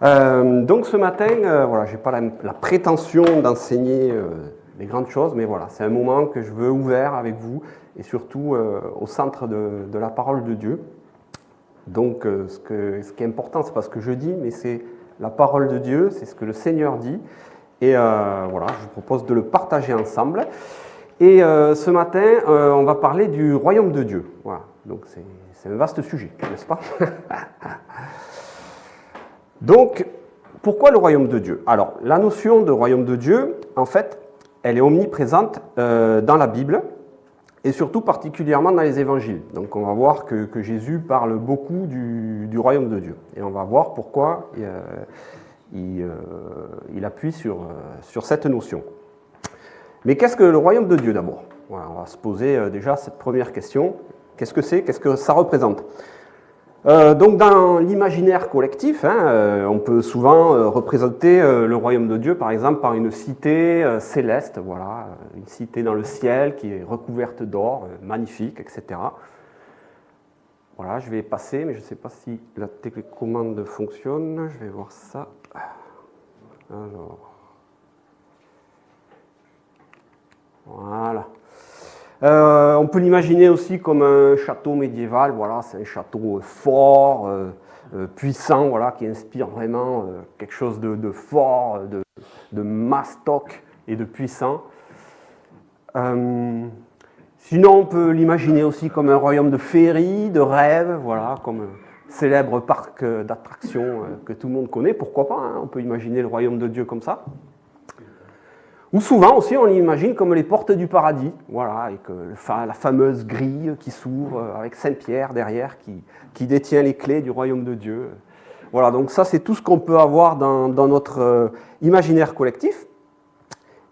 Donc ce matin, voilà, je n'ai pas la prétention d'enseigner les grandes choses, mais voilà, c'est un moment que je veux ouvert avec vous et surtout au centre de la parole de Dieu. Donc ce qui est important, c'est pas ce que je dis, mais c'est la parole de Dieu, c'est ce que le Seigneur dit. Et voilà, je vous propose de le partager ensemble. Et ce matin, on va parler du royaume de Dieu. Voilà, donc c'est un vaste sujet, n'est-ce pas? Donc, pourquoi le royaume de Dieu? Alors, la notion de royaume de Dieu, en fait, elle est omniprésente dans la Bible et surtout particulièrement dans les évangiles. Donc, on va voir que Jésus parle beaucoup du royaume de Dieu. Et on va voir pourquoi il appuie sur cette notion. Mais qu'est-ce que le royaume de Dieu d'abord? Voilà, on va se poser déjà cette première question. Qu'est-ce que c'est? Qu'est-ce que ça représente? Donc dans l'imaginaire collectif, on peut souvent représenter le royaume de Dieu, par exemple, par une cité céleste, voilà, une cité dans le ciel qui est recouverte d'or, magnifique, etc. Voilà, je vais passer, mais je ne sais pas si la télécommande fonctionne. Je vais voir ça. Alors, voilà. On peut l'imaginer aussi comme un château médiéval, voilà, c'est un château fort, puissant, voilà, qui inspire vraiment quelque chose de fort, de mastoc et de puissant. Sinon, on peut l'imaginer aussi comme un royaume de féerie, de rêve, voilà, comme un célèbre parc d'attractions que tout le monde connaît, pourquoi pas, on peut imaginer le royaume de Dieu comme ça. Ou souvent aussi, on l'imagine comme les portes du paradis, voilà, avec la fameuse grille qui s'ouvre avec Saint-Pierre derrière, qui détient les clés du royaume de Dieu. Voilà, donc ça, c'est tout ce qu'on peut avoir dans notre imaginaire collectif.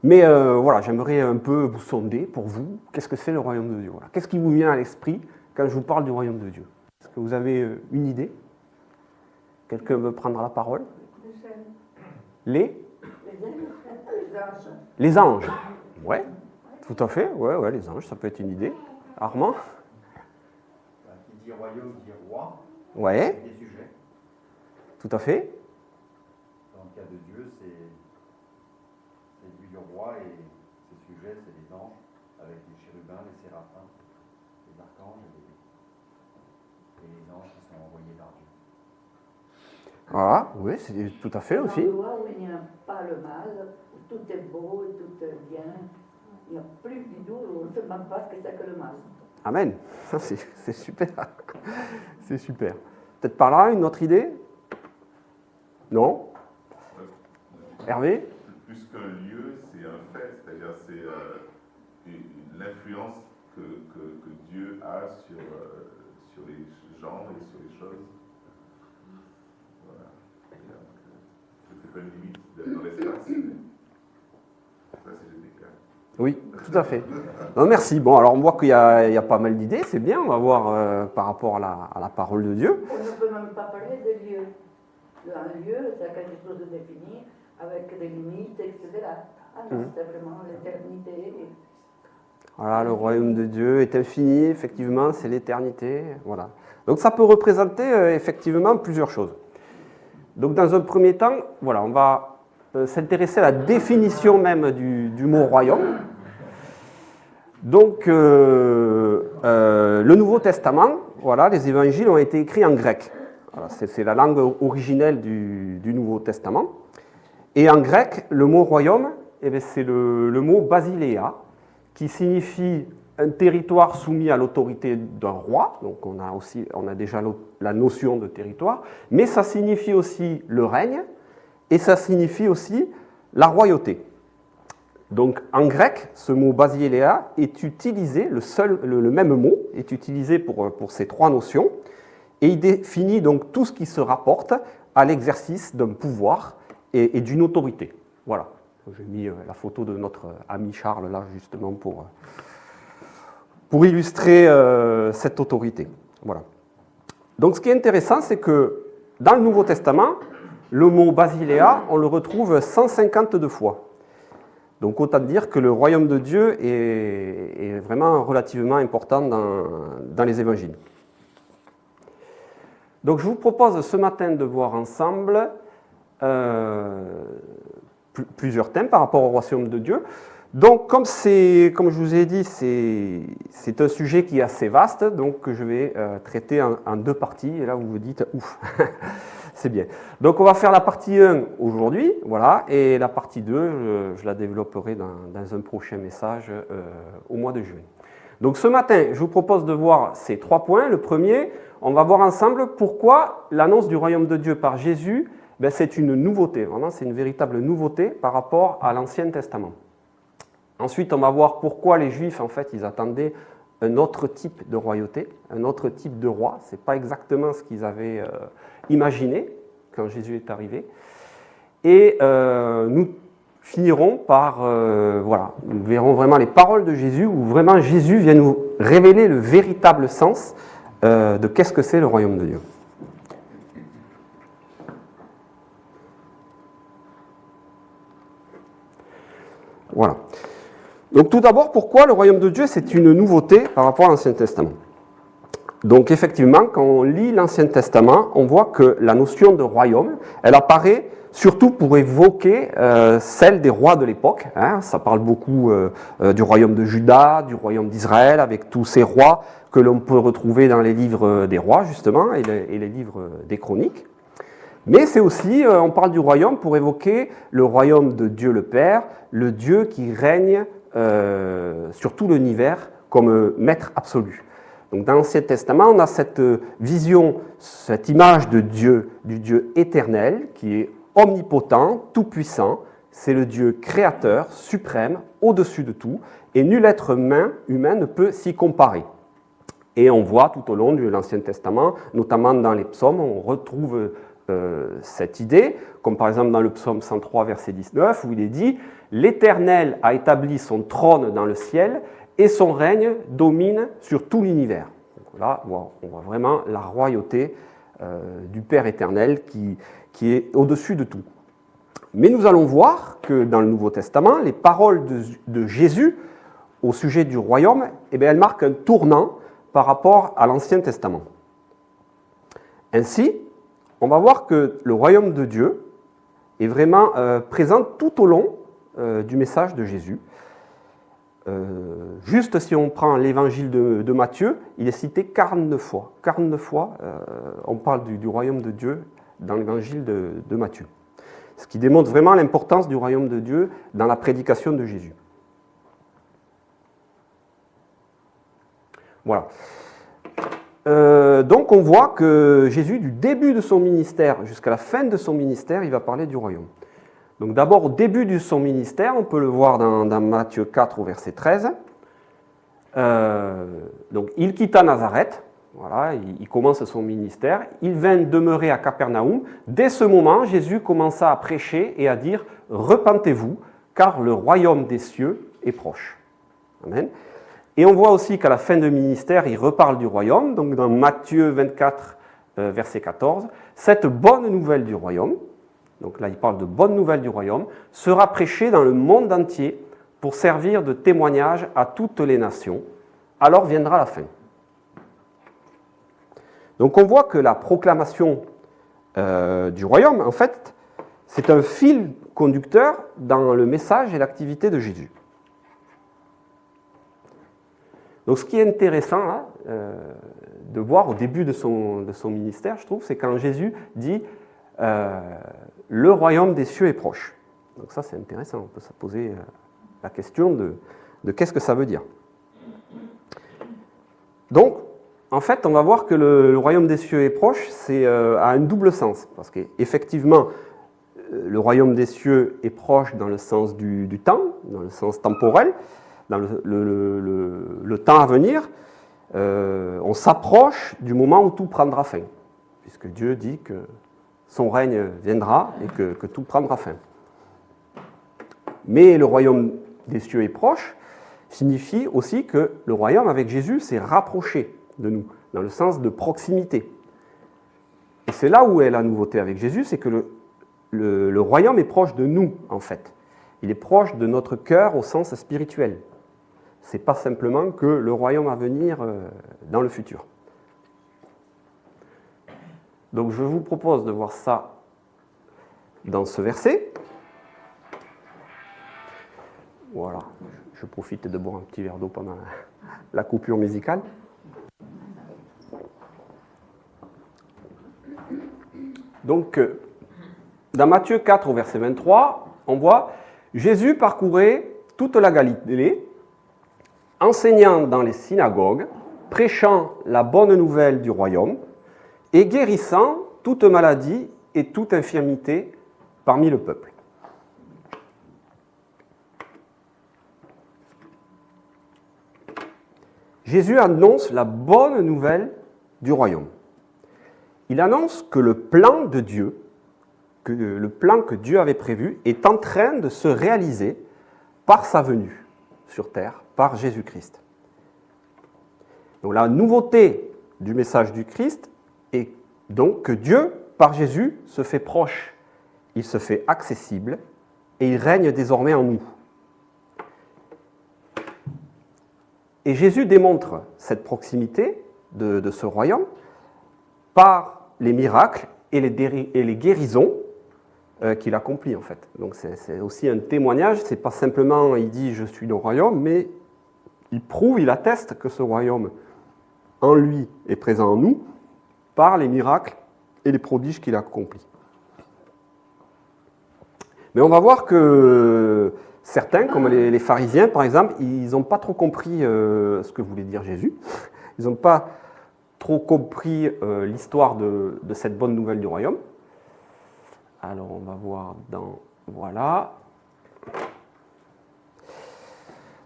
Mais voilà, j'aimerais un peu vous sonder pour vous, qu'est-ce que c'est le royaume de Dieu? Voilà. Qu'est-ce qui vous vient à l'esprit quand je vous parle du royaume de Dieu? Est-ce que vous avez une idée? Quelqu'un veut prendre la parole? Les anges, ouais, tout à fait, ouais, les anges, ça peut être une idée. Armand? Qui dit royaume dit roi, ouais, des sujets. Tout à fait. Dans le cas de Dieu, c'est lui le roi et ses sujets, c'est les anges, avec les chérubins, les séraphins, les archanges et les anges qui sont envoyés par Dieu. Voilà, oui, c'est tout à fait aussi. Un endroit où il n'y a pas le mal, où tout est beau, tout est bien, il n'y a plus du tout, on ne sait même pas ce que c'est que le mal. Amen, ça c'est super, c'est super. Peut-être par là, une autre idée? Non? Hervé? Plus qu'un lieu, c'est un fait, c'est-à-dire c'est l'influence que Dieu a sur les gens et sur les choses. Voilà. C'est pas une limite d'être dans l'espace, mais ça c'est juste clair. Oui, tout à fait. Non, merci. Bon, alors on voit qu'il y a pas mal d'idées, c'est bien, on va voir par rapport à la parole de Dieu. On ne peut même pas parler de lieu. Un lieu, c'est quelque chose de défini, avec des limites, etc. Ah non, c'est vraiment l'éternité. Voilà, le royaume de Dieu est infini, effectivement, c'est l'éternité. Voilà. Donc ça peut représenter effectivement plusieurs choses. Donc dans un premier temps, voilà, on va s'intéresser à la définition même du mot royaume. Donc le Nouveau Testament, voilà, les évangiles ont été écrits en grec. Voilà, c'est la langue originelle du Nouveau Testament. Et en grec, le mot royaume, eh bien, c'est le mot basileia, qui signifie un territoire soumis à l'autorité d'un roi. Donc on a déjà la notion de territoire, mais ça signifie aussi le règne et ça signifie aussi la royauté. Donc en grec, ce mot basileia est utilisé, le même mot est utilisé pour ces trois notions, et il définit donc tout ce qui se rapporte à l'exercice d'un pouvoir et d'une autorité. Voilà. J'ai mis la photo de notre ami Charles là justement pour illustrer cette autorité. Voilà. Donc ce qui est intéressant, c'est que dans le Nouveau Testament, le mot basileia, on le retrouve 152 fois. Donc autant dire que le royaume de Dieu est vraiment relativement important dans les évangiles. Donc je vous propose ce matin de voir ensemble plusieurs thèmes par rapport au royaume de Dieu. Donc, comme je vous ai dit, c'est un sujet qui est assez vaste, donc je vais traiter en deux parties. Et là, vous vous dites, ouf, c'est bien. Donc, on va faire la partie 1 aujourd'hui, voilà, et la partie 2, je la développerai dans un prochain message au mois de juin. Donc, ce matin, je vous propose de voir ces 3 points. Le premier, on va voir ensemble pourquoi l'annonce du royaume de Dieu par Jésus, c'est une nouveauté, vraiment, c'est une véritable nouveauté par rapport à l'Ancien Testament. Ensuite, on va voir pourquoi les Juifs, en fait, ils attendaient un autre type de royauté, un autre type de roi. Ce n'est pas exactement ce qu'ils avaient imaginé quand Jésus est arrivé. Et nous finirons par, voilà, nous verrons vraiment les paroles de Jésus, où vraiment Jésus vient nous révéler le véritable sens de qu'est-ce que c'est le royaume de Dieu. Voilà. Donc tout d'abord, pourquoi le royaume de Dieu, c'est une nouveauté par rapport à l'Ancien Testament? Donc effectivement, quand on lit l'Ancien Testament, on voit que la notion de royaume, elle apparaît surtout pour évoquer celle des rois de l'époque. Hein. Ça parle beaucoup du royaume de Juda, du royaume d'Israël, avec tous ces rois que l'on peut retrouver dans les livres des rois, justement, et les livres des chroniques. Mais c'est aussi, on parle du royaume pour évoquer le royaume de Dieu le Père, le Dieu qui règne sur tout l'univers comme maître absolu. Donc dans l'Ancien Testament, on a cette vision, cette image de Dieu, du Dieu éternel, qui est omnipotent, tout-puissant. C'est le Dieu créateur, suprême, au-dessus de tout, et nul être humain ne peut s'y comparer. Et on voit tout au long de l'Ancien Testament, notamment dans les psaumes, on retrouve cette idée, comme par exemple dans le psaume 103, verset 19, où il est dit « L'Éternel a établi son trône dans le ciel, et son règne domine sur tout l'univers. » Donc là, on voit vraiment la royauté du Père éternel qui est au-dessus de tout. Mais nous allons voir que dans le Nouveau Testament, les paroles de Jésus au sujet du royaume, elles marquent un tournant par rapport à l'Ancien Testament. Ainsi, on va voir que le royaume de Dieu est vraiment présent tout au long du message de Jésus. Juste si on prend l'évangile de Matthieu, il est cité 49 fois. 49 fois, on parle du royaume de Dieu dans l'évangile de Matthieu. Ce qui démontre vraiment l'importance du royaume de Dieu dans la prédication de Jésus. Voilà. Donc on voit que Jésus, du début de son ministère jusqu'à la fin de son ministère, il va parler du royaume. Donc d'abord, au début de son ministère, on peut le voir dans Matthieu 4 au verset 13. Donc il quitta Nazareth, voilà, il commence son ministère, il vint demeurer à Capernaum. Dès ce moment, Jésus commença à prêcher et à dire « Repentez-vous, car le royaume des cieux est proche. » Amen. Et on voit aussi qu'à la fin du ministère, il reparle du royaume, donc dans Matthieu 24, verset 14, « Cette bonne nouvelle du royaume », donc là il parle de bonne nouvelle du royaume, « sera prêchée dans le monde entier pour servir de témoignage à toutes les nations. Alors viendra la fin. » Donc on voit que la proclamation du royaume, en fait, c'est un fil conducteur dans le message et l'activité de Jésus. Donc ce qui est intéressant là, de voir au début de son ministère, je trouve, c'est quand Jésus dit le royaume des cieux est proche. Donc ça c'est intéressant, on peut se poser la question de qu'est-ce que ça veut dire. Donc en fait on va voir que le royaume des cieux est proche, c'est a un double sens, parce qu'effectivement le royaume des cieux est proche dans le sens du temps, dans le sens temporel, dans le temps à venir, on s'approche du moment où tout prendra fin, puisque Dieu dit que son règne viendra et que tout prendra fin. Mais le royaume des cieux est proche signifie aussi que le royaume avec Jésus s'est rapproché de nous, dans le sens de proximité. Et c'est là où est la nouveauté avec Jésus, c'est que le royaume est proche de nous, en fait. Il est proche de notre cœur au sens spirituel. Ce n'est pas simplement que le royaume à venir dans le futur. Donc je vous propose de voir ça dans ce verset. Voilà, je profite de boire un petit verre d'eau pendant la coupure musicale. Donc, dans Matthieu 4, au verset 23, on voit Jésus parcourait toute la Galilée, enseignant dans les synagogues, prêchant la bonne nouvelle du royaume et guérissant toute maladie et toute infirmité parmi le peuple. Jésus annonce la bonne nouvelle du royaume. Il annonce que le plan de Dieu, que le plan que Dieu avait prévu, est en train de se réaliser par sa venue sur terre, par Jésus-Christ. Donc la nouveauté du message du Christ est donc que Dieu, par Jésus, se fait proche, il se fait accessible et il règne désormais en nous. Et Jésus démontre cette proximité de ce royaume par les miracles et les guérisons qu'il accomplit en fait. Donc c'est aussi un témoignage, c'est pas simplement il dit je suis le royaume, mais il prouve, il atteste que ce royaume en lui est présent en nous par les miracles et les prodiges qu'il accomplit. Mais on va voir que certains, comme les pharisiens par exemple, ils n'ont pas trop compris ce que voulait dire Jésus. Ils n'ont pas trop compris l'histoire de cette bonne nouvelle du royaume. Alors on va voir dans... Voilà.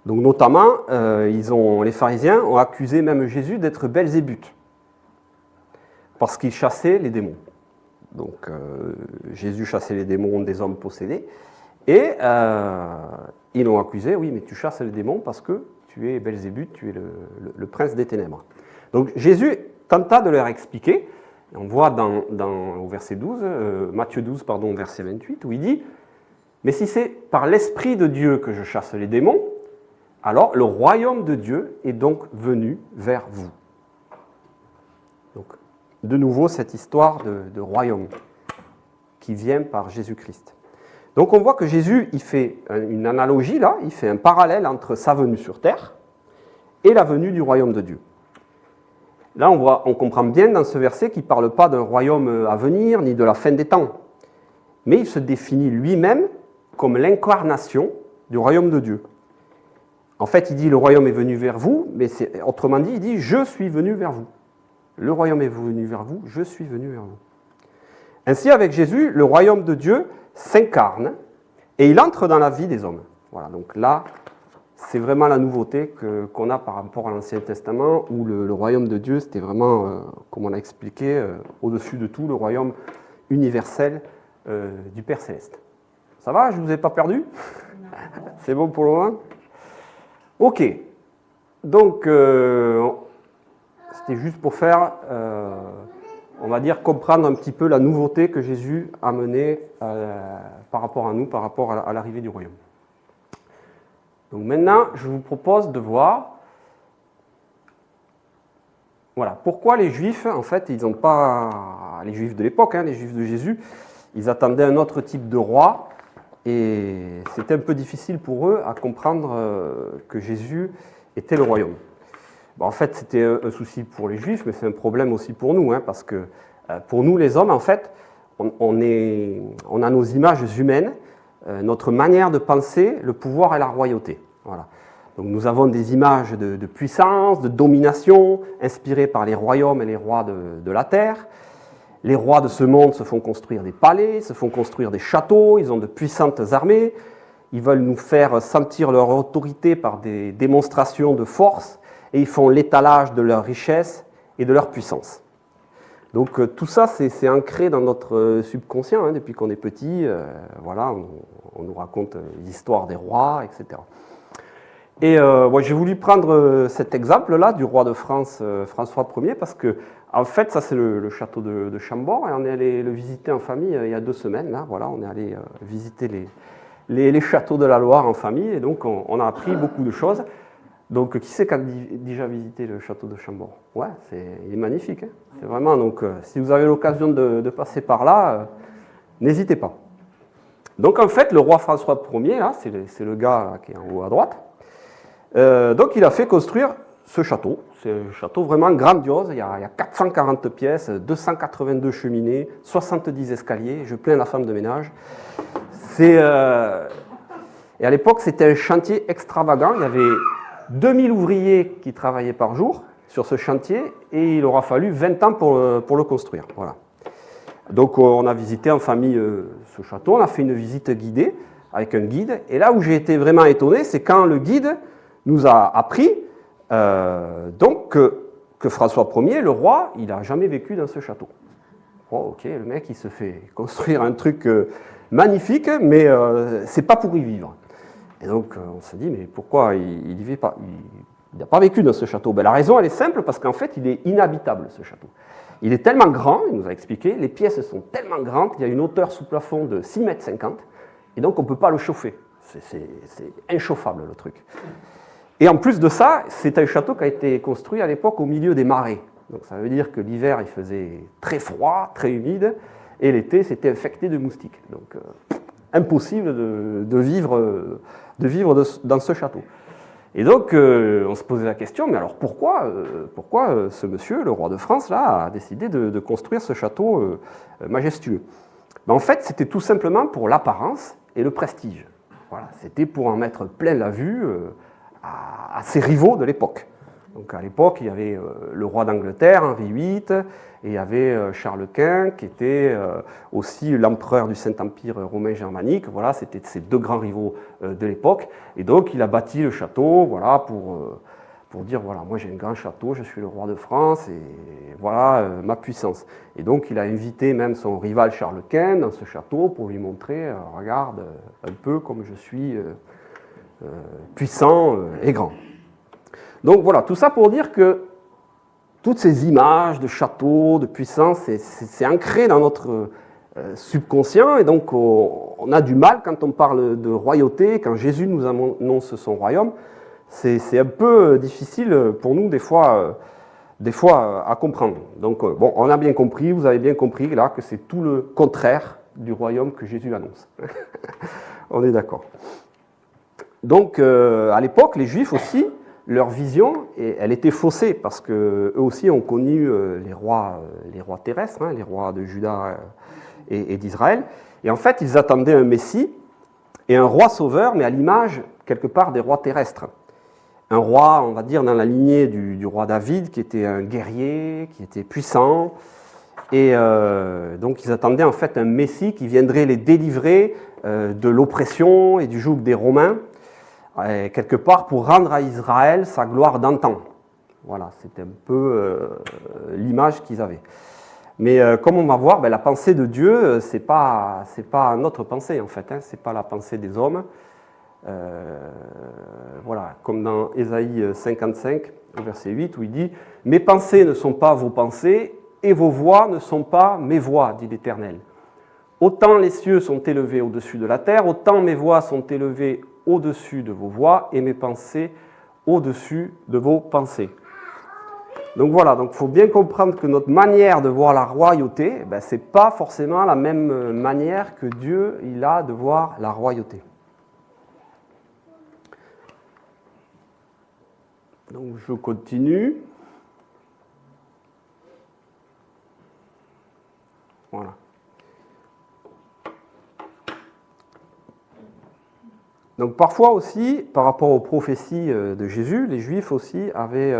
Donc notamment, les pharisiens ont accusé même Jésus d'être Belzébuth, parce qu'il chassait les démons. Donc Jésus chassait les démons des hommes possédés, et ils l'ont accusé, oui mais tu chasses les démons parce que tu es Belzébuth, tu es le prince des ténèbres. Donc Jésus tenta de leur expliquer, on voit au verset 12, Matthieu 12, verset 28, où il dit « Mais si c'est par l'Esprit de Dieu que je chasse les démons, alors le royaume de Dieu est donc venu vers vous. » Donc, de nouveau, cette histoire de royaume qui vient par Jésus-Christ. Donc on voit que Jésus, il fait une analogie là, il fait un parallèle entre sa venue sur terre et la venue du royaume de Dieu. Là, on comprend bien dans ce verset qu'il ne parle pas d'un royaume à venir, ni de la fin des temps. Mais il se définit lui-même comme l'incarnation du royaume de Dieu. En fait, il dit le royaume est venu vers vous, mais autrement dit, il dit je suis venu vers vous. Le royaume est venu vers vous, je suis venu vers vous. Ainsi, avec Jésus, le royaume de Dieu s'incarne et il entre dans la vie des hommes. Voilà, donc là, c'est vraiment la nouveauté qu'on a par rapport à l'Ancien Testament, où le royaume de Dieu, c'était vraiment, comme on l'a expliqué, au-dessus de tout, le royaume universel du Père Céleste. Ça va, je ne vous ai pas perdu? C'est bon pour le moment? Ok. Donc, c'était juste pour faire, on va dire, comprendre un petit peu la nouveauté que Jésus a menée par rapport à nous, par rapport à l'arrivée du royaume. Donc maintenant, je vous propose de voir, voilà, pourquoi les Juifs, en fait, ils n'ont pas, les Juifs de l'époque, les Juifs de Jésus, ils attendaient un autre type de roi, et c'était un peu difficile pour eux à comprendre que Jésus était le royaume. Bon, en fait, c'était un souci pour les Juifs, mais c'est un problème aussi pour nous, parce que pour nous, les hommes, en fait, on a nos images humaines, notre manière de penser, le pouvoir et la royauté. Voilà. Donc nous avons des images de puissance, de domination, inspirées par les royaumes et les rois de la terre. Les rois de ce monde se font construire des palais, se font construire des châteaux, ils ont de puissantes armées, ils veulent nous faire sentir leur autorité par des démonstrations de force, et ils font l'étalage de leur richesse et de leur puissance. Donc tout ça, c'est ancré dans notre subconscient, depuis qu'on est petit. Voilà, on nous raconte l'histoire des rois, etc. Et j'ai voulu prendre cet exemple-là du roi de France, François Ier, parce que, en fait, ça c'est le château de Chambord, et on est allé le visiter en famille il y a 2 semaines. Là, voilà, on est allé visiter les châteaux de la Loire en famille, et donc on a appris beaucoup de choses. Donc, qui c'est qui a déjà visité le château de Chambord? Ouais, il est magnifique. C'est vraiment, donc, si vous avez l'occasion de passer par là, n'hésitez pas. Donc en fait, le roi François Ier, là, c'est le gars là, qui est en haut à droite, donc il a fait construire ce château. C'est un château vraiment grandiose, il y a 440 pièces, 282 cheminées, 70 escaliers, je plains la femme de ménage. Et à l'époque, c'était un chantier extravagant, il y avait 2000 ouvriers qui travaillaient par jour sur ce chantier et il aura fallu 20 ans pour le construire. Voilà. Donc on a visité en famille ce château, on a fait une visite guidée avec un guide. Et là où j'ai été vraiment étonné, c'est quand le guide nous a appris donc que François Ier, le roi, il n'a jamais vécu dans ce château. Oh, ok, le mec il se fait construire un truc magnifique, mais c'est pas pour y vivre. Et donc on se dit, mais pourquoi il y vit pas? Il n'a pas vécu dans ce château. Ben, la raison, elle est simple, parce qu'en fait, il est inhabitable, ce château. Il est tellement grand, il nous a expliqué, les pièces sont tellement grandes, il y a une hauteur sous plafond de 6,50 m, et donc on ne peut pas le chauffer. C'est inchauffable, le truc. Et en plus de ça, c'est un château qui a été construit à l'époque au milieu des marais. Donc ça veut dire que l'hiver, il faisait très froid, très humide, et l'été, c'était infecté de moustiques. Donc impossible de vivre dans ce château. Et donc, on se posait la question, mais alors pourquoi ce monsieur, le roi de France, là, a décidé de construire ce château majestueux? Ben, en fait, c'était tout simplement pour l'apparence et le prestige. Voilà, c'était pour en mettre plein la vue à ses rivaux de l'époque. Donc à l'époque, il y avait le roi d'Angleterre, Henri VIII, et il y avait Charles Quint, qui était aussi l'empereur du Saint-Empire romain germanique. Voilà, c'était ces deux grands rivaux de l'époque. Et donc, il a bâti le château, voilà, pour dire, voilà, moi j'ai un grand château, je suis le roi de France, et voilà ma puissance. Et donc, il a invité même son rival Charles Quint dans ce château pour lui montrer, regarde, un peu comme je suis puissant et grand. Donc voilà, tout ça pour dire que toutes ces images de châteaux, de puissance, c'est ancré dans notre subconscient, et donc on a du mal quand on parle de royauté, quand Jésus nous annonce son royaume, c'est un peu difficile pour nous des fois à comprendre. Donc bon, on a bien compris, vous avez bien compris là que c'est tout le contraire du royaume que Jésus annonce. On est d'accord. Donc à l'époque, les Juifs aussi, leur vision, elle était faussée parce qu'eux aussi ont connu les rois terrestres, hein, les rois de Juda et d'Israël. Et en fait, ils attendaient un Messie et un roi sauveur, mais à l'image, quelque part, des rois terrestres. Un roi, on va dire, dans la lignée du roi David, qui était un guerrier, qui était puissant. Et donc, ils attendaient en fait un Messie qui viendrait les délivrer de l'oppression et du joug des Romains, quelque part pour rendre à Israël sa gloire d'antan. Voilà, c'était un peu l'image qu'ils avaient. Mais comme on va voir, la pensée de Dieu, c'est pas notre pensée en fait, hein, c'est pas la pensée des hommes. Voilà, comme dans Ésaïe 55, verset 8, où il dit « Mes pensées ne sont pas vos pensées, et vos voix ne sont pas mes voix, dit l'Éternel. Autant les cieux sont élevés au-dessus de la terre, autant mes voix sont élevées au-dessus de vos voix et mes pensées au-dessus de vos pensées. » Donc voilà, il faut bien comprendre que notre manière de voir la royauté, ce n'est pas forcément la même manière que Dieu il a de voir la royauté. Donc je continue. Voilà. Donc parfois aussi, par rapport aux prophéties de Jésus, les Juifs aussi avaient,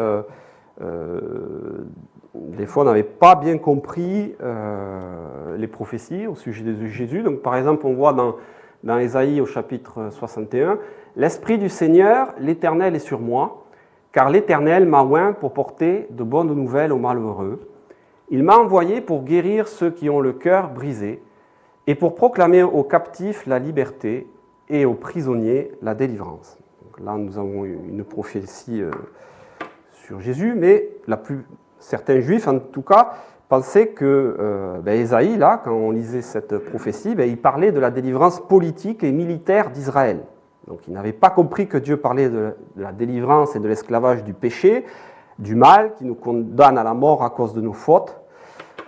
des fois n'avaient pas bien compris les prophéties au sujet de Jésus. Donc par exemple, on voit dans Ésaïe au chapitre 61, « L'Esprit du Seigneur, l'Éternel est sur moi, car l'Éternel m'a oint pour porter de bonnes nouvelles aux malheureux. Il m'a envoyé pour guérir ceux qui ont le cœur brisé et pour proclamer aux captifs la liberté et aux prisonniers la délivrance. » Donc là, nous avons une prophétie sur Jésus, mais certains juifs, en tout cas, pensaient que Ésaïe, là, quand on lisait cette prophétie, il parlait de la délivrance politique et militaire d'Israël. Donc ils n'avaient pas compris que Dieu parlait de la délivrance et de l'esclavage du péché, du mal qui nous condamne à la mort à cause de nos fautes.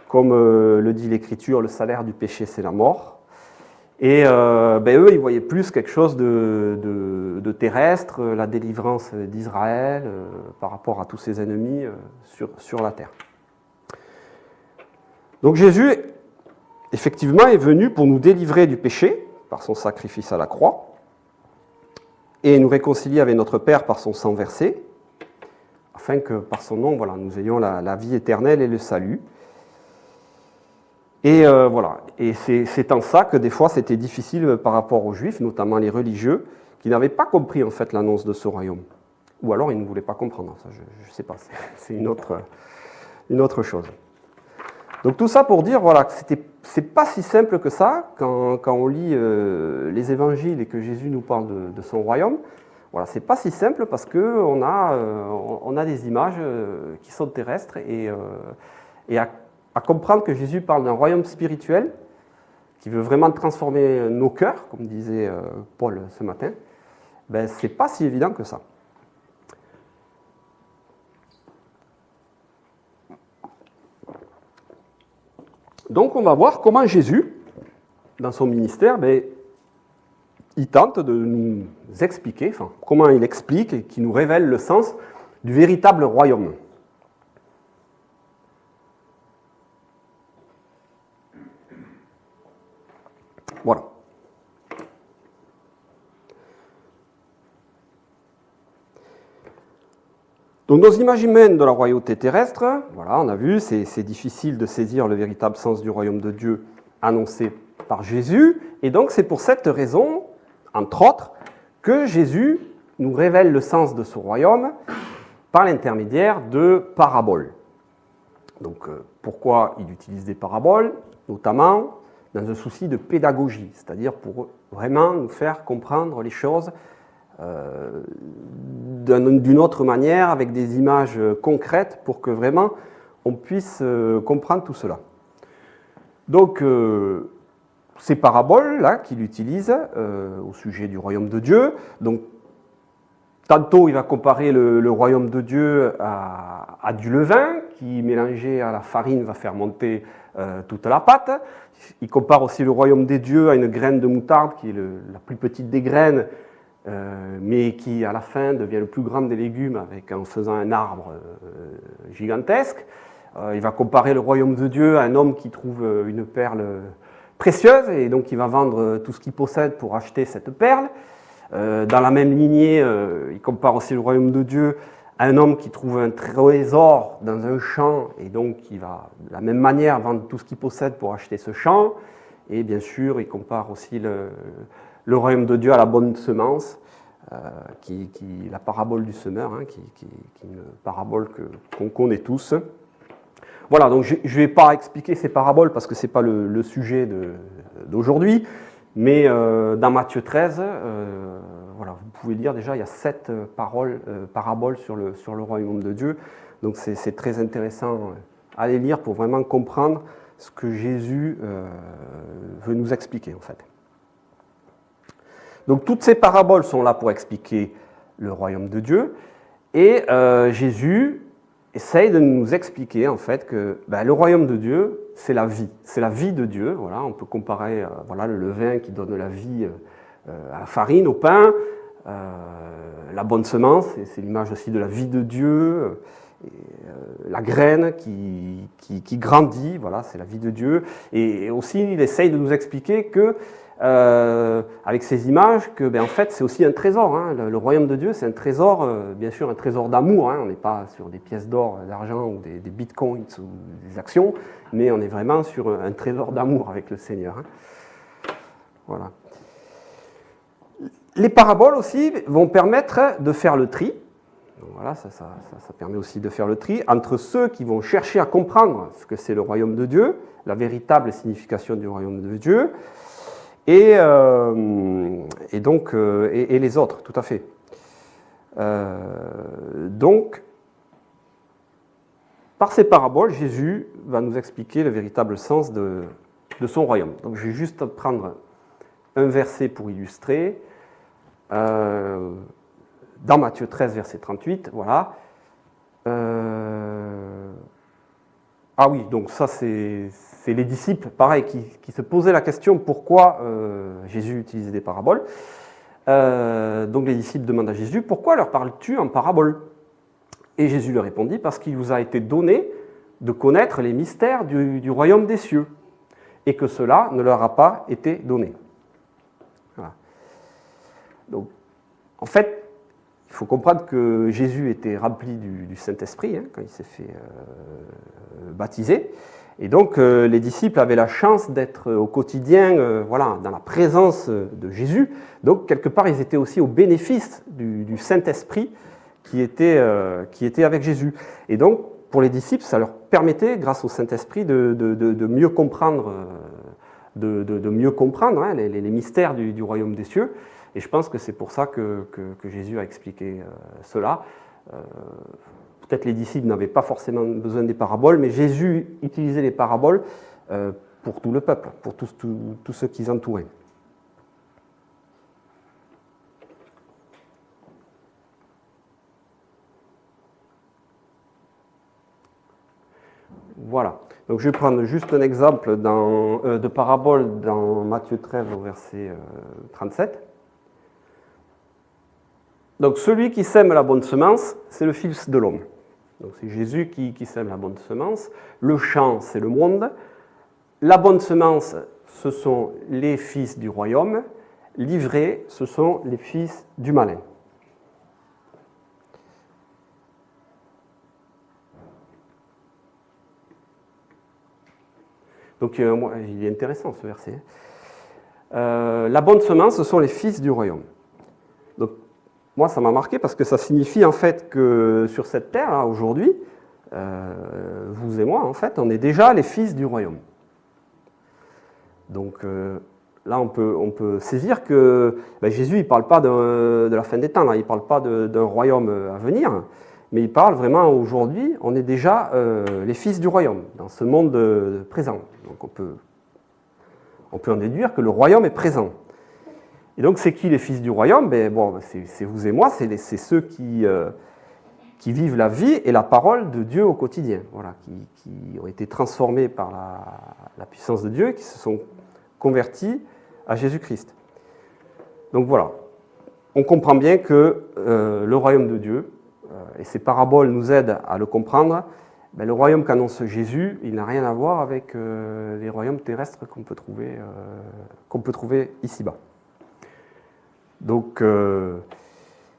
Comme le dit l'Écriture, le salaire du péché, c'est la mort. Et eux, ils voyaient plus quelque chose de terrestre, la délivrance d'Israël par rapport à tous ses ennemis sur la terre. Donc Jésus, effectivement, est venu pour nous délivrer du péché par son sacrifice à la croix et nous réconcilier avec notre Père par son sang versé, afin que par son nom, voilà, nous ayons la vie éternelle et le salut. Et voilà, et c'est en ça que des fois c'était difficile par rapport aux Juifs, notamment les religieux, qui n'avaient pas compris en fait l'annonce de ce royaume. Ou alors ils ne voulaient pas comprendre, ça je ne sais pas, c'est une autre chose. Donc tout ça pour dire voilà, que c'est pas si simple que ça quand on lit les évangiles et que Jésus nous parle de son royaume. Voilà, c'est pas si simple parce qu'on a des images qui sont terrestres et à comprendre que Jésus parle d'un royaume spirituel qui veut vraiment transformer nos cœurs, comme disait Paul ce matin, ben, c'est pas si évident que ça. Donc on va voir comment Jésus, dans son ministère, ben, il tente de nous expliquer, enfin, comment il explique et qui nous révèle le sens du véritable royaume. Voilà. Donc nos images humaines de la royauté terrestre, voilà, on a vu, c'est difficile de saisir le véritable sens du royaume de Dieu annoncé par Jésus, et donc c'est pour cette raison, entre autres, que Jésus nous révèle le sens de ce royaume par l'intermédiaire de paraboles. Donc pourquoi il utilise des paraboles? Notamment dans un souci de pédagogie, c'est-à-dire pour vraiment nous faire comprendre les choses d'une autre manière, avec des images concrètes, pour que vraiment on puisse comprendre tout cela. Donc, ces paraboles-là qu'il utilise au sujet du royaume de Dieu, donc tantôt il va comparer le royaume de Dieu à du levain, qui mélangé à la farine va faire monter toute la pâte. Il compare aussi le royaume des dieux à une graine de moutarde, qui est la plus petite des graines, mais qui à la fin devient le plus grand des légumes en faisant un arbre gigantesque. Il va comparer le royaume de Dieu à un homme qui trouve une perle précieuse et donc il va vendre tout ce qu'il possède pour acheter cette perle. Dans la même lignée, il compare aussi le royaume de Dieu à un homme qui trouve un trésor dans un champ et donc il va de la même manière vendre tout ce qu'il possède pour acheter ce champ. Et bien sûr, il compare aussi le royaume de Dieu à la bonne semence, la parabole du semeur, hein, qui est une parabole qu'on connaît tous. Voilà, donc je ne vais pas expliquer ces paraboles parce que ce n'est pas le sujet d'aujourd'hui, mais dans Matthieu 13, voilà, vous pouvez lire déjà, il y a 7 paraboles sur le royaume de Dieu, donc c'est très intéressant à les lire pour vraiment comprendre ce que Jésus veut nous expliquer en fait. Donc toutes ces paraboles sont là pour expliquer le royaume de Dieu, et Jésus essaye de nous expliquer en fait que le royaume de Dieu, c'est la vie de Dieu. Voilà, on peut comparer voilà, le levain qui donne la vie à la farine, au pain, la bonne semence, c'est l'image aussi de la vie de Dieu, la graine qui grandit, voilà, c'est la vie de Dieu. Et aussi, il essaye de nous expliquer que avec ces images, que en fait c'est aussi un trésor. Hein. Le royaume de Dieu, c'est un trésor, bien sûr un trésor d'amour. Hein. On n'est pas sur des pièces d'or, d'argent ou des bitcoins ou des actions, mais on est vraiment sur un trésor d'amour avec le Seigneur. Hein. Voilà. Les paraboles aussi vont permettre de faire le tri. Donc voilà, ça permet aussi de faire le tri entre ceux qui vont chercher à comprendre ce que c'est le royaume de Dieu, la véritable signification du royaume de Dieu, et les autres, tout à fait. Donc, par ces paraboles, Jésus va nous expliquer le véritable sens de son royaume. Donc, je vais juste prendre un verset pour illustrer. Dans Matthieu 13, verset 38, voilà. Ah oui, donc ça c'est c'est les disciples, pareil, qui se posaient la question pourquoi Jésus utilisait des paraboles. Donc les disciples demandent à Jésus, pourquoi leur parles-tu en paraboles? Et Jésus leur répondit, parce qu'il vous a été donné de connaître les mystères du royaume des cieux, et que cela ne leur a pas été donné. Voilà. Donc, en fait, il faut comprendre que Jésus était rempli du Saint-Esprit, quand il s'est fait baptiser. Et donc, les disciples avaient la chance d'être au quotidien voilà, dans la présence de Jésus. Donc, quelque part, ils étaient aussi au bénéfice du Saint-Esprit qui était avec Jésus. Et donc, pour les disciples, ça leur permettait, grâce au Saint-Esprit, de mieux comprendre, les mystères du royaume des cieux. Et je pense que c'est pour ça que Jésus a expliqué cela. Peut-être les disciples n'avaient pas forcément besoin des paraboles, mais Jésus utilisait les paraboles pour tout le peuple, pour tous ceux qui l'entouraient. Voilà. Donc je vais prendre juste un exemple de parabole dans Matthieu 13 au verset 37. Donc celui qui sème la bonne semence, c'est le Fils de l'homme. Donc c'est Jésus qui sème la bonne semence. Le champ, c'est le monde. La bonne semence, ce sont les fils du royaume. L'ivraie, ce sont les fils du malin. Donc il est intéressant ce verset. La bonne semence, ce sont les fils du royaume. Donc moi, ça m'a marqué parce que ça signifie en fait que sur cette terre, là, aujourd'hui, vous et moi, en fait, on est déjà les fils du royaume. Donc là, on peut saisir que Jésus, il ne parle pas de la fin des temps, là, il ne parle pas d'un royaume à venir, mais il parle vraiment aujourd'hui, on est déjà les fils du royaume, dans ce monde présent. Donc on peut en déduire que le royaume est présent. Et donc, c'est qui les fils du royaume? C'est vous et moi, c'est ceux qui vivent la vie et la parole de Dieu au quotidien, voilà, qui ont été transformés par la puissance de Dieu et qui se sont convertis à Jésus-Christ. Donc voilà, on comprend bien que le royaume de Dieu, et ces paraboles nous aident à le comprendre, le royaume qu'annonce Jésus, il n'a rien à voir avec les royaumes terrestres qu'on peut trouver ici-bas. Donc,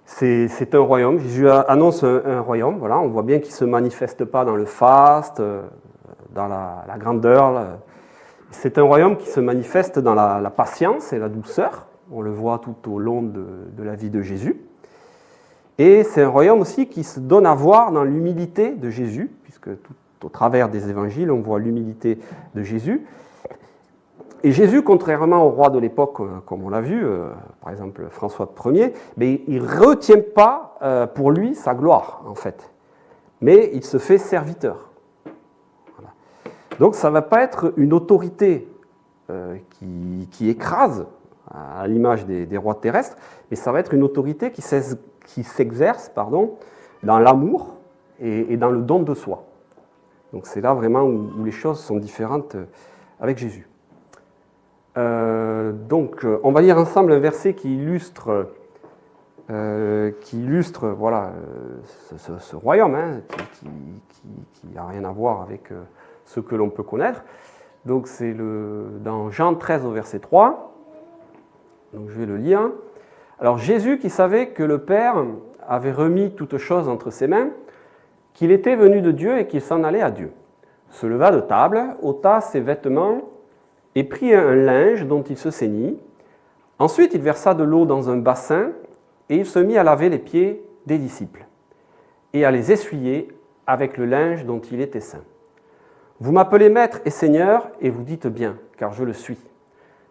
c'est un royaume. Jésus annonce un royaume. Voilà, on voit bien qu'il ne se manifeste pas dans le faste, dans la grandeur. C'est un royaume qui se manifeste dans la patience et la douceur. On le voit tout au long de la vie de Jésus. Et c'est un royaume aussi qui se donne à voir dans l'humilité de Jésus, puisque tout au travers des évangiles, on voit l'humilité de Jésus. Et Jésus, contrairement au roi de l'époque, comme on l'a vu, par exemple François Ier, mais il ne retient pas pour lui sa gloire, en fait. Mais il se fait serviteur. Voilà. Donc ça ne va pas être une autorité qui écrase, à l'image des rois terrestres, mais ça va être une autorité qui s'exerce dans l'amour et dans le don de soi. Donc c'est là vraiment où les choses sont différentes avec Jésus. Donc, on va lire ensemble un verset qui illustre voilà, ce royaume, qui n'a rien à voir avec ce que l'on peut connaître. Donc, c'est dans Jean 13 au verset 3. Donc, je vais le lire. Alors, Jésus, qui savait que le Père avait remis toutes choses entre ses mains, qu'il était venu de Dieu et qu'il s'en allait à Dieu, se leva de table, ôta ses vêtements et prit un linge dont il se ceignit. Ensuite, il versa de l'eau dans un bassin et il se mit à laver les pieds des disciples et à les essuyer avec le linge dont il était ceint. Vous m'appelez Maître et Seigneur et vous dites bien, car je le suis.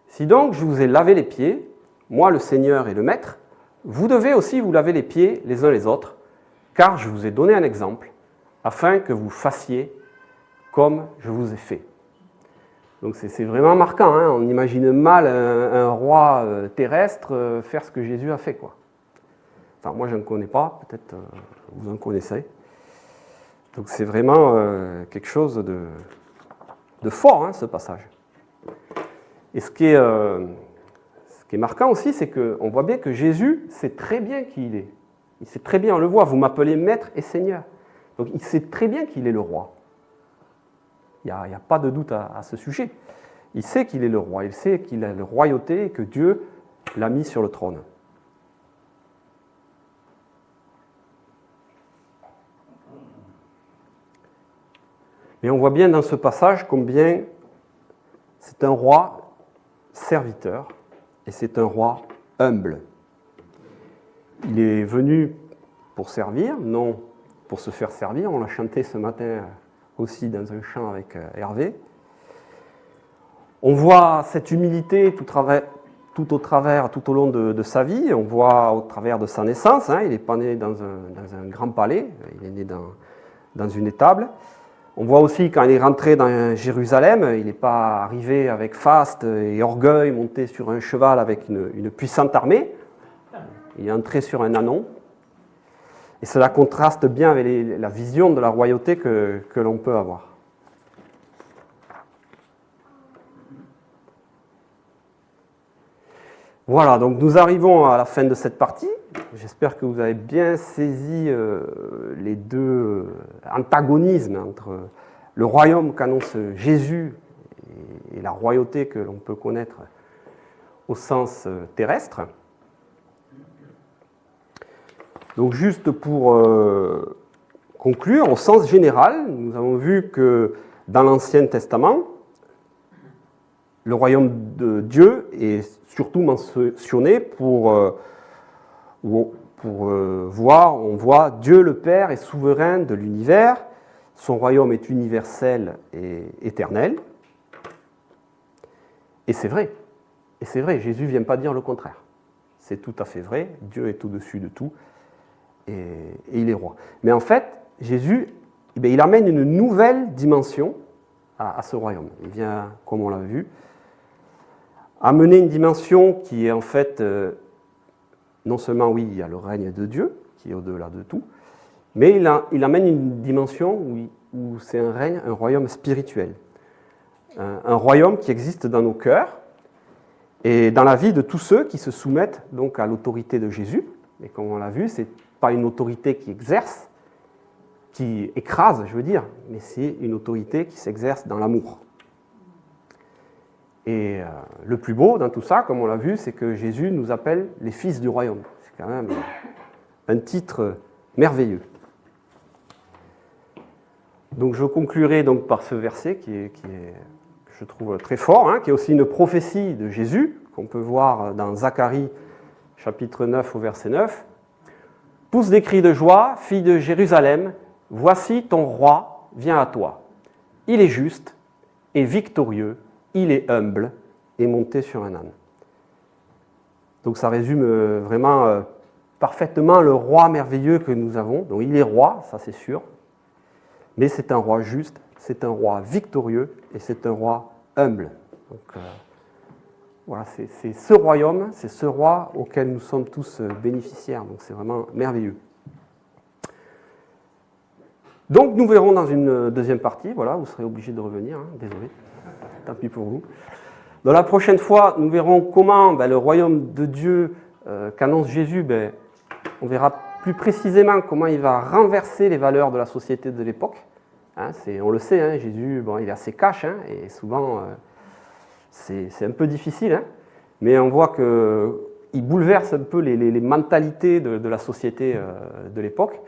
Si donc je vous ai lavé les pieds, moi le Seigneur et le Maître, vous devez aussi vous laver les pieds les uns les autres, car je vous ai donné un exemple, afin que vous fassiez comme je vous ai fait. Donc c'est vraiment marquant, hein. On imagine mal un roi terrestre faire ce que Jésus a fait, quoi. Enfin, moi je ne connais pas, peut-être vous en connaissez. Donc c'est vraiment quelque chose fort, hein, ce passage. Et ce qui est marquant aussi, c'est qu'on voit bien que Jésus sait très bien qui il est. Il sait très bien, on le voit, vous m'appelez Maître et Seigneur. Donc il sait très bien qu'il est le roi. Il n'y a pas de doute à ce sujet. Il sait qu'il est le roi, il sait qu'il a la royauté et que Dieu l'a mis sur le trône. Mais on voit bien dans ce passage combien c'est un roi serviteur et c'est un roi humble. Il est venu pour servir, non pour se faire servir. On l'a chanté ce matin aussi dans un chant avec Hervé. On voit cette humilité tout au long de sa vie. On voit au travers de sa naissance. Hein, il n'est pas né dans un grand palais, il est né dans une étable. On voit aussi quand il est rentré dans Jérusalem, il n'est pas arrivé avec faste et orgueil, monté sur un cheval avec une puissante armée. Il est entré sur un ânon. Et cela contraste bien avec la vision de la royauté que l'on peut avoir. Voilà, donc nous arrivons à la fin de cette partie. J'espère que vous avez bien saisi les deux antagonismes entre le royaume qu'annonce Jésus et la royauté que l'on peut connaître au sens terrestre. Donc juste pour conclure, au sens général, nous avons vu que dans l'Ancien Testament, le royaume de Dieu est surtout mentionné on voit Dieu le Père est souverain de l'univers, son royaume est universel et éternel. Et c'est vrai, Jésus ne vient pas dire le contraire. C'est tout à fait vrai, Dieu est au-dessus de tout et il est roi. Mais en fait, Jésus, il amène une nouvelle dimension à ce royaume. Il vient, comme on l'a vu, amener une dimension qui est en fait, non seulement, oui, il y a le règne de Dieu, qui est au-delà de tout, mais il amène une dimension où c'est un règne, un royaume spirituel. Un royaume qui existe dans nos cœurs et dans la vie de tous ceux qui se soumettent donc à l'autorité de Jésus. Et comme on l'a vu, ce n'est pas une autorité qui exerce, qui écrase, je veux dire, mais c'est une autorité qui s'exerce dans l'amour. Et le plus beau dans tout ça, comme on l'a vu, c'est que Jésus nous appelle les fils du royaume. C'est quand même un titre merveilleux. Donc je conclurai donc par ce verset qui est je trouve, très fort, hein, qui est aussi une prophétie de Jésus, qu'on peut voir dans Zacharie, chapitre 9, au verset 9. « Pousse des cris de joie, fille de Jérusalem, voici ton roi vient à toi. Il est juste et victorieux, il est humble et monté sur un âne. » Donc ça résume vraiment parfaitement le roi merveilleux que nous avons. Donc il est roi, ça c'est sûr, mais c'est un roi juste, c'est un roi victorieux et c'est un roi humble. Donc voilà, c'est ce royaume, c'est ce roi auquel nous sommes tous bénéficiaires. Donc c'est vraiment merveilleux. Donc nous verrons dans une deuxième partie, voilà, vous serez obligés de revenir, hein, désolé, tant pis pour vous. Dans la prochaine fois, nous verrons comment le royaume de Dieu qu'annonce Jésus, on verra plus précisément comment il va renverser les valeurs de la société de l'époque. Hein, on le sait, hein, Jésus, il est assez cash, hein, et souvent c'est un peu difficile, hein, mais on voit qu'il bouleverse un peu les mentalités de la société de l'époque.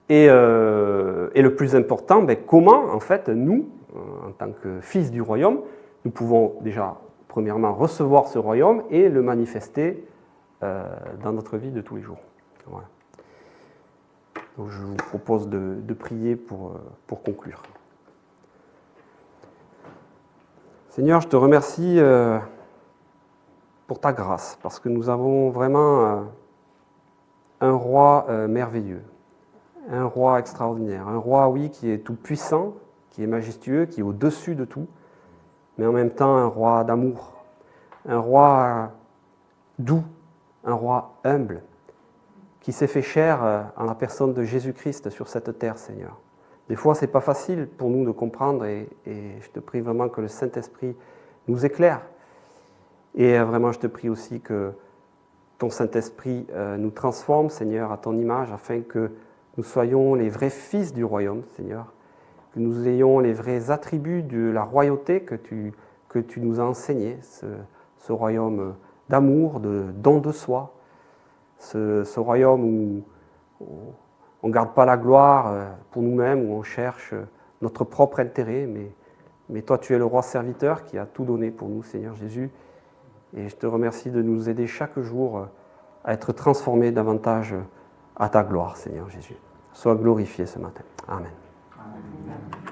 Et le plus important, comment en fait nous, en tant que fils du royaume, nous pouvons déjà premièrement recevoir ce royaume et le manifester dans notre vie de tous les jours. Voilà. Donc je vous propose de prier pour conclure. Seigneur, je te remercie pour ta grâce, parce que nous avons vraiment un roi merveilleux, un roi extraordinaire, un roi, oui, qui est tout puissant, qui est majestueux, qui est au-dessus de tout, mais en même temps un roi d'amour, un roi doux, un roi humble, qui s'est fait chair en la personne de Jésus-Christ sur cette terre, Seigneur. Des fois, ce n'est pas facile pour nous de comprendre et je te prie vraiment que le Saint-Esprit nous éclaire. Et vraiment, je te prie aussi que ton Saint-Esprit nous transforme, Seigneur, à ton image, afin que nous soyons les vrais fils du royaume, Seigneur, que nous ayons les vrais attributs de la royauté que tu nous as enseigné, ce royaume d'amour, de don de soi, ce royaume où on ne garde pas la gloire pour nous-mêmes, où on cherche notre propre intérêt, mais toi tu es le roi serviteur qui a tout donné pour nous, Seigneur Jésus. Et je te remercie de nous aider chaque jour à être transformés davantage à ta gloire, Seigneur Jésus. Sois glorifié ce matin. Amen. Amen.